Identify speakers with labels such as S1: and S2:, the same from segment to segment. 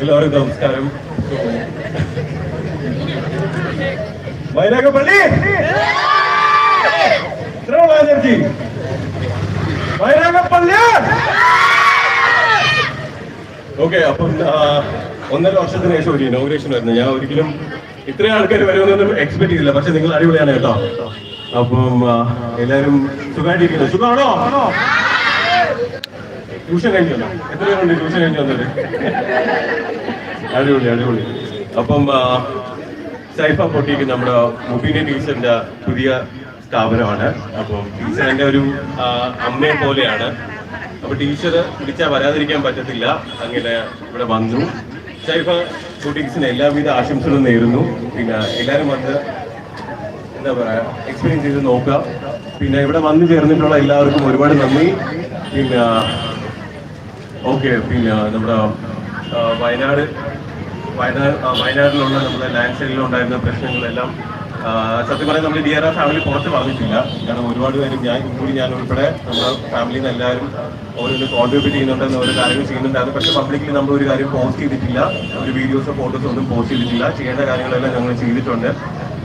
S1: എല്ലാവർക്കും നമസ്കാരം. വൈരാഗപ്പള്ളി വൈരാഗപ്പള്ളി. ഓക്കെ, അപ്പം 1.5 വർഷത്തിന് ശേഷം ഒരു ഇനോഗ്രേഷൻ വരുന്നത്. ഞാൻ ഒരിക്കലും ഇത്രയും ആൾക്കാർ വരുമെന്നൊന്നും എക്സ്പെക്ട് ചെയ്തില്ല. പക്ഷെ നിങ്ങൾ അടിപൊളിയാണ് കേട്ടോ. അപ്പം എല്ലാവരും സുഖമായിട്ടിരിക്കുന്നു. സുഖമാണോ? ട്യൂഷൻ കഴിഞ്ഞല്ലോ? എത്ര പേരുണ്ട് ട്യൂഷൻ കഴിഞ്ഞ് വന്നിട്ട്? അടിപൊളി അടിപൊളി. അപ്പം സൈഫ പൊട്ടിക്ക് നമ്മുടെ മുബീന ടീച്ചറിന്റെ പുതിയ സ്ഥാപനമാണ്. അപ്പം ടീച്ചർ എൻ്റെ ഒരു അമ്മയെ പോലെയാണ്. അപ്പൊ ടീച്ചർ വിളിച്ചാൽ വരാതിരിക്കാൻ പറ്റത്തില്ല. അങ്ങനെ ഇവിടെ വന്നു. സൈഫ ബുട്ടീക്സിന് എല്ലാവിധ ആശംസകളും നേരുന്നു. പിന്നെ എല്ലാവരും വന്ന് എന്താ പറയാ എക്സ്പീരിയൻസ് ചെയ്ത് നോക്കുക. പിന്നെ ഇവിടെ വന്നു ചേർന്നിട്ടുള്ള എല്ലാവർക്കും ഒരുപാട് നന്ദി. പിന്നെ ഓക്കെ, പിന്നെ നമ്മുടെ വയനാട്ടിലുള്ള നമ്മുടെ ലാൻഡ് സൈഡിലുണ്ടായിരുന്ന പ്രശ്നങ്ങളെല്ലാം സത്യം പറയാൻ നമ്മൾ DRR ഫാമിലി പുറത്ത് പറഞ്ഞിട്ടില്ല. കാരണം ഒരുപാട് പേരും ഞാൻ ഉൾപ്പെടെ നമ്മുടെ ഫാമിലിയിൽ നിന്ന് എല്ലാവരും ഓരോന്ന് കോൺട്രിബ്യൂട്ട് ചെയ്യുന്നുണ്ടെന്ന് ഓരോ കാര്യങ്ങൾ ചെയ്യുന്നുണ്ടായിരുന്നു. പക്ഷേ പബ്ലിക്കലി നമ്മൾ ഒരു കാര്യം പോസ്റ്റ് ചെയ്തിട്ടില്ല. ഒരു വീഡിയോസോ ഫോട്ടോസോ ഒന്നും പോസ്റ്റ് ചെയ്തിട്ടില്ല. ചെയ്യേണ്ട കാര്യങ്ങളെല്ലാം ഞങ്ങൾ ചെയ്തിട്ടുണ്ട്.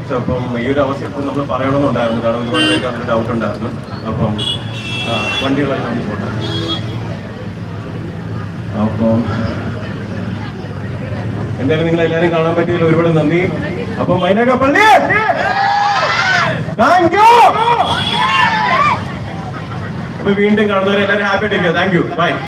S1: സോ അപ്പം ഈ ഒരു അവസ്ഥ ഇപ്പം നമ്മൾ പറയണമെന്നുണ്ടായിരുന്നു. കാരണം ഒരുപാട് പേർക്ക് അതിന് ഡൗട്ട് ഉണ്ടായിരുന്നു. അപ്പം വണ്ടികളായി നമ്മൾ പോട്ടെ. അപ്പം എന്തായാലും നിങ്ങൾ എല്ലാവരും കാണാൻ പറ്റിയതിൽ ഒരുപാട് നന്ദി. അപ്പം വൈനാഗപ്പള്ളി താങ്ക് യു. അപ്പൊ വീണ്ടും കാണുന്നവരെ എല്ലാവരും ഹാപ്പി ആയിട്ടിരിക്കുക. Thank you. ബൈ.